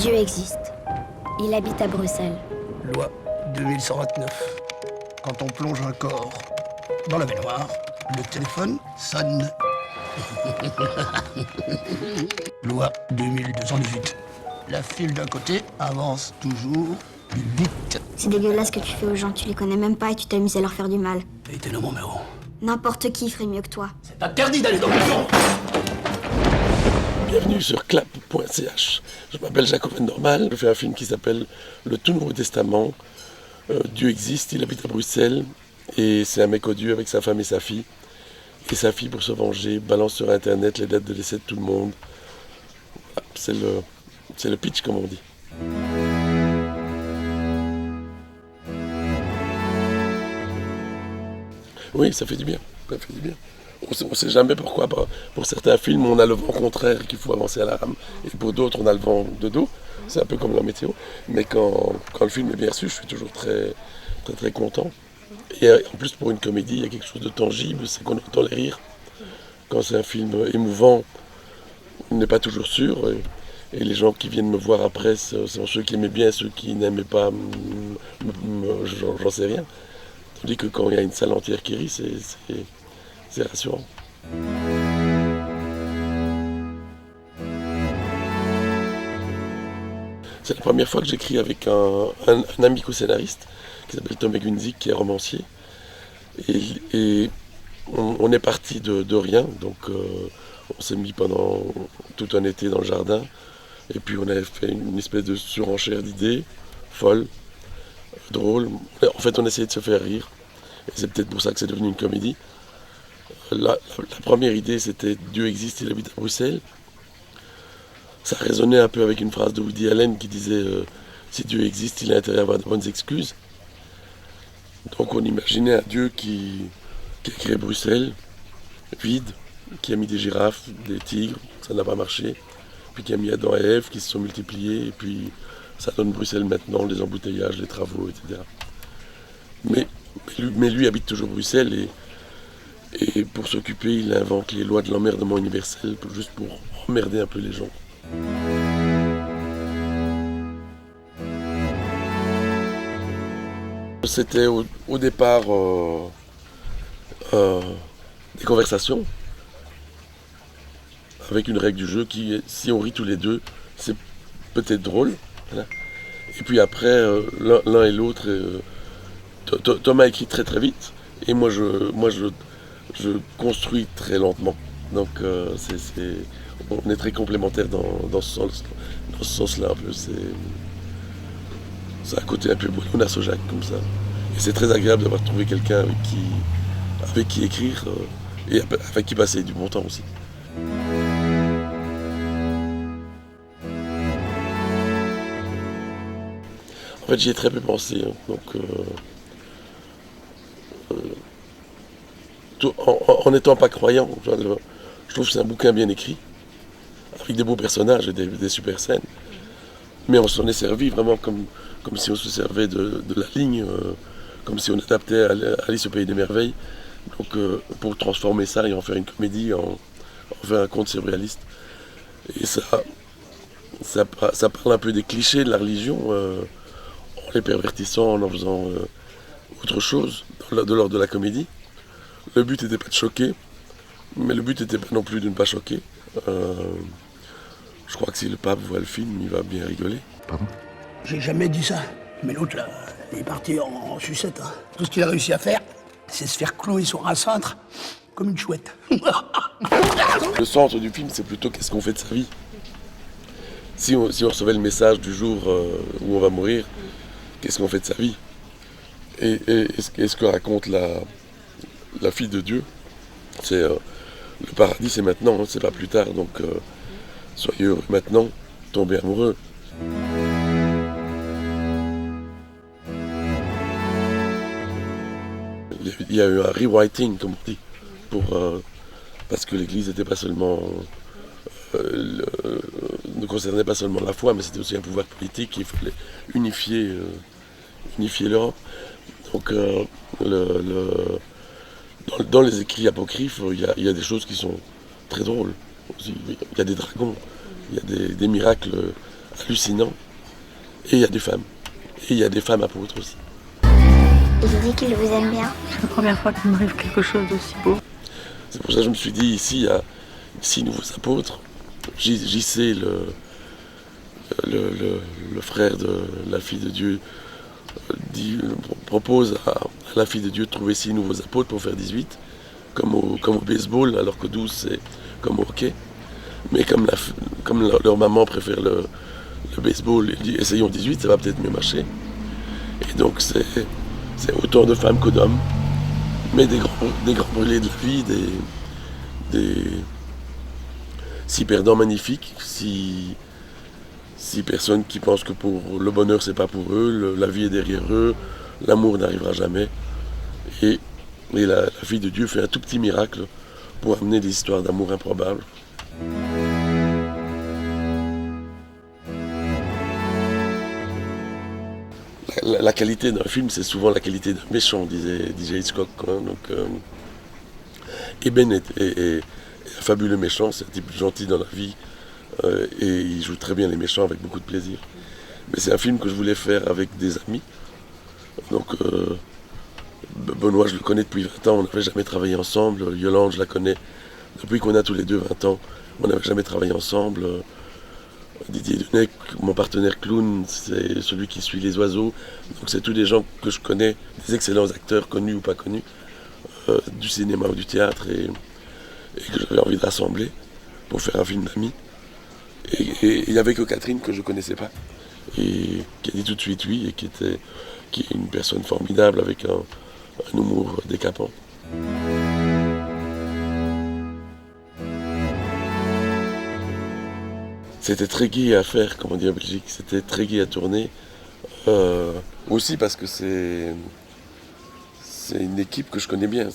Dieu existe. Il habite à Bruxelles. Loi 2129. Quand on plonge un corps dans la baignoire, le téléphone sonne. Loi 2218. La file d'un côté avance toujours plus vite. C'est dégueulasse ce que tu fais aux gens, tu les connais même pas et tu t'amuses à leur faire du mal. Et t'es le numéro. N'importe qui ferait mieux que toi. C'est interdit d'aller dans le fond. Bienvenue sur clap.ch. Je m'appelle Jacques Normal. Je fais un film qui s'appelle Le Tout Nouveau Testament. Dieu existe, il habite à Bruxelles. Et c'est un mec odieux avec sa femme et sa fille. Et sa fille, pour se venger, balance sur Internet les dates de décès de tout le monde. C'est le pitch, comme on dit. Oui, ça fait du bien. Ça fait du bien. On ne sait jamais pourquoi. Pour certains films, on a le vent contraire qu'il faut avancer à la rame. Et pour d'autres, on a le vent de dos. C'est un peu comme la météo. Mais quand le film est bien reçu, je suis toujours très, très, très content. Et en plus, pour une comédie, il y a quelque chose de tangible, c'est qu'on entend les rires. Quand c'est un film émouvant, on n'est pas toujours sûr. Et les gens qui viennent me voir après sont ceux qui aimaient bien, ceux qui n'aimaient pas, j'en sais rien. Tandis que quand il y a une salle entière qui rit, c'est rassurant. C'est la première fois que j'écris avec un ami co-scénariste qui s'appelle Tom Egunzik, qui est romancier. Et on est parti de rien, donc on s'est mis pendant tout un été dans le jardin. Et puis on a fait une espèce de surenchère d'idées, folle, drôle. En fait, on essayait de se faire rire. Et c'est peut-être pour ça que c'est devenu une comédie. La première idée, c'était « Dieu existe, il habite à Bruxelles ». Ça résonnait un peu avec une phrase de Woody Allen qui disait si Dieu existe, il a intérêt à avoir de bonnes excuses ». Donc on imaginait un Dieu qui a créé Bruxelles, vide, qui a mis des girafes, des tigres, ça n'a pas marché, puis qui a mis Adam et Ève qui se sont multipliés, et puis ça donne Bruxelles maintenant, les embouteillages, les travaux, etc. Mais lui habite toujours Bruxelles, et pour s'occuper, il invente les lois de l'emmerdement universel, juste pour emmerder un peu les gens. C'était au départ des conversations avec une règle du jeu qui est, si on rit tous les deux, c'est peut-être drôle. Voilà. Et puis après, l'un et l'autre, Thomas écrit très très vite, et moi je construis très lentement. Donc on est très complémentaires dans ce sens-là un peu. C'est un côté un peu Boulonna Sojac comme ça. Et c'est très agréable d'avoir trouvé quelqu'un avec qui écrire et avec qui passer du bon temps aussi. En fait, j'y ai très peu pensé. Hein. Donc, en n'étant pas croyant, je trouve que c'est un bouquin bien écrit, avec des beaux personnages et des super scènes. Mais on s'en est servi vraiment comme si on se servait de la ligne, comme si on adaptait Alice au Pays des Merveilles. Donc pour transformer ça et en faire une comédie, en faire un conte surréaliste. Et ça parle un peu des clichés de la religion, en les pervertissant, en faisant autre chose de l'ordre de la comédie. Le but n'était pas de choquer, mais le but n'était pas non plus de ne pas choquer. Je crois que si le pape voit le film, il va bien rigoler. Pardon ? J'ai jamais dit ça. Mais l'autre, là, il est parti en sucette. Hein. Tout ce qu'il a réussi à faire, c'est se faire clouer sur un cintre comme une chouette. Le centre du film, c'est plutôt qu'est-ce qu'on fait de sa vie. Si on recevait le message du jour où on va mourir, qu'est-ce qu'on fait de sa vie ? Et ce que raconte la fille de Dieu, c'est le paradis, c'est maintenant, hein, c'est pas plus tard. Donc soyez heureux maintenant, tombez amoureux. Il y a eu un rewriting, comme on dit, parce que l'Église n'était pas seulement, ne concernait pas seulement la foi, mais c'était aussi un pouvoir politique. Il fallait unifier l'Europe. Donc, dans les écrits apocryphes, il y a des choses qui sont très drôles. Il y a des dragons, il y a des miracles hallucinant. Et il y a des femmes. Et il y a des femmes apôtres aussi. Il dit qu'il vous aime bien. C'est la première fois qu'il m'arrive quelque chose d'aussi beau. C'est pour ça que je me suis dit, ici, il y a 6 nouveaux apôtres. JC, le frère de la fille de Dieu, propose à la fille de Dieu de trouver 6 nouveaux apôtres pour faire 18, comme au baseball, alors que 12 c'est comme au hockey. Mais comme leur maman préfère le baseball, elle dit essayons 18, ça va peut-être mieux marcher. Et donc c'est autant de femmes que d'hommes, mais des grands brûlés de la vie, des 6 perdants magnifiques, 6 personnes qui pensent que pour le bonheur c'est pas pour eux, la vie est derrière eux, l'amour n'arrivera jamais. Et la fille de Dieu fait un tout petit miracle pour amener des histoires d'amour improbables. La qualité d'un film, c'est souvent la qualité d'un méchant, disait Hitchcock. Donc, Eben est un fabuleux méchant, c'est un type gentil dans la vie, et il joue très bien les méchants avec beaucoup de plaisir. Mais c'est un film que je voulais faire avec des amis. Donc, Benoît, je le connais depuis 20 ans, on n'avait jamais travaillé ensemble. Yolande, je la connais depuis qu'on a tous les deux 20 ans, on n'avait jamais travaillé ensemble. Didier Dunec, mon partenaire clown, c'est celui qui suit les oiseaux. Donc c'est tous des gens que je connais, des excellents acteurs, connus ou pas connus, du cinéma ou du théâtre, et que j'avais envie d'assembler pour faire un film d'amis. Et il n'y avait que Catherine que je ne connaissais pas, et qui a dit tout de suite oui, et qui est une personne formidable avec un humour décapant. C'était très gai à faire, comme on dit en Belgique, c'était très gai à tourner. Aussi parce que c'est une équipe que je connais bien.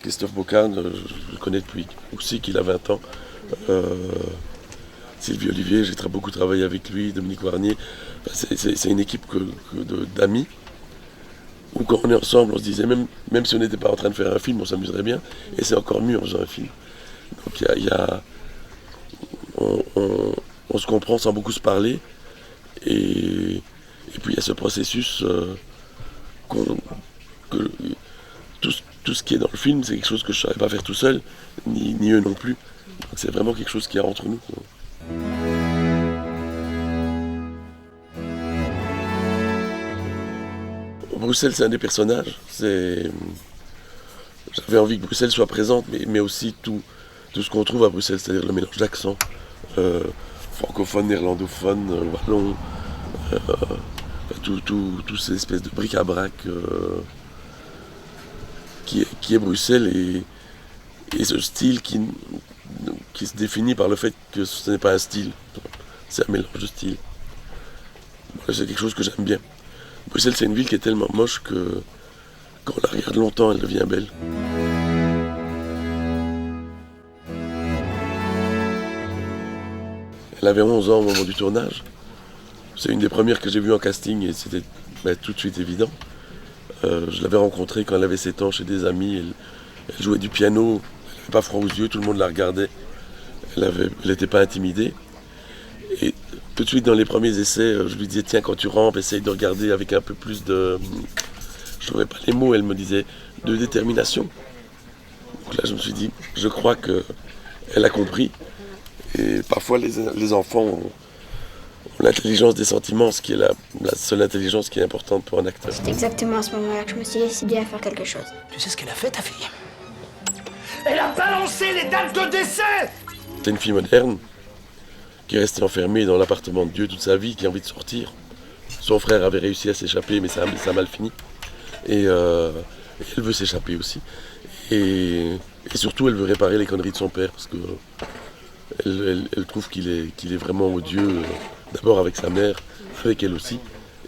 Christophe Bocane, je le connais depuis aussi qu'il a 20 ans. Sylvie Olivier, j'ai beaucoup travaillé avec lui, Dominique Warnier. C'est une équipe d'amis, où quand on est ensemble, on se disait, même si on n'était pas en train de faire un film, on s'amuserait bien. Et c'est encore mieux en faisant un film. Donc on se comprend sans beaucoup se parler, et puis il y a ce processus que tout ce qui est dans le film, c'est quelque chose que je ne saurais pas faire tout seul, ni eux non plus. Donc c'est vraiment quelque chose qui est entre nous. Bruxelles, c'est un des personnages. J'avais envie que Bruxelles soit présente, mais aussi tout ce qu'on trouve à Bruxelles, c'est-à-dire le mélange d'accents, francophone, néerlandophone, wallon, toutes ces espèces de bric-à-brac qui est Bruxelles, et ce style qui se définit par le fait que ce n'est pas un style, c'est un mélange de styles. C'est quelque chose que j'aime bien. Bruxelles, c'est une ville qui est tellement moche que quand on la regarde longtemps, elle devient belle. Elle avait 11 ans au moment du tournage. C'est une des premières que j'ai vues en casting, et c'était tout de suite évident. Je l'avais rencontrée quand elle avait 7 ans chez des amis. Elle jouait du piano, elle n'avait pas froid aux yeux, tout le monde la regardait. Elle n'était pas intimidée. Et tout de suite dans les premiers essais, je lui disais tiens, quand tu rampes, essaye de regarder avec un peu plus de... Je ne trouvais pas les mots, elle me disait de détermination. Donc là je me suis dit, je crois qu'elle a compris. Et parfois les enfants ont l'intelligence des sentiments, ce qui est la seule intelligence qui est importante pour un acteur. C'est exactement à ce moment-là que je me suis décidée à faire quelque chose. Tu sais ce qu'elle a fait, ta fille? Elle a balancé les dates de décès! C'est une fille moderne qui est restée enfermée dans l'appartement de Dieu toute sa vie, qui a envie de sortir. Son frère avait réussi à s'échapper, mais ça a mal fini. Et elle veut s'échapper aussi. Et surtout, elle veut réparer les conneries de son père, parce que elle trouve qu'il est vraiment odieux, d'abord avec sa mère, avec elle aussi,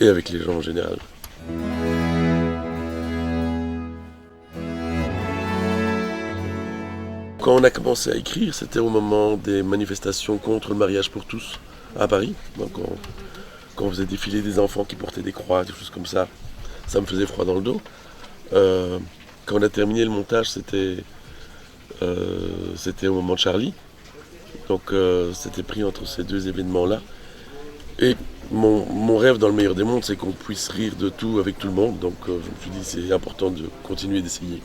et avec les gens en général. Quand on a commencé à écrire, c'était au moment des manifestations contre le mariage pour tous à Paris. Donc quand on faisait défiler des enfants qui portaient des croix, des choses comme ça, ça me faisait froid dans le dos. Quand on a terminé le montage, c'était au moment de Charlie. Donc c'était pris entre ces deux événements-là. Et mon rêve dans le meilleur des mondes, c'est qu'on puisse rire de tout avec tout le monde. Donc je me suis dit c'est important de continuer d'essayer.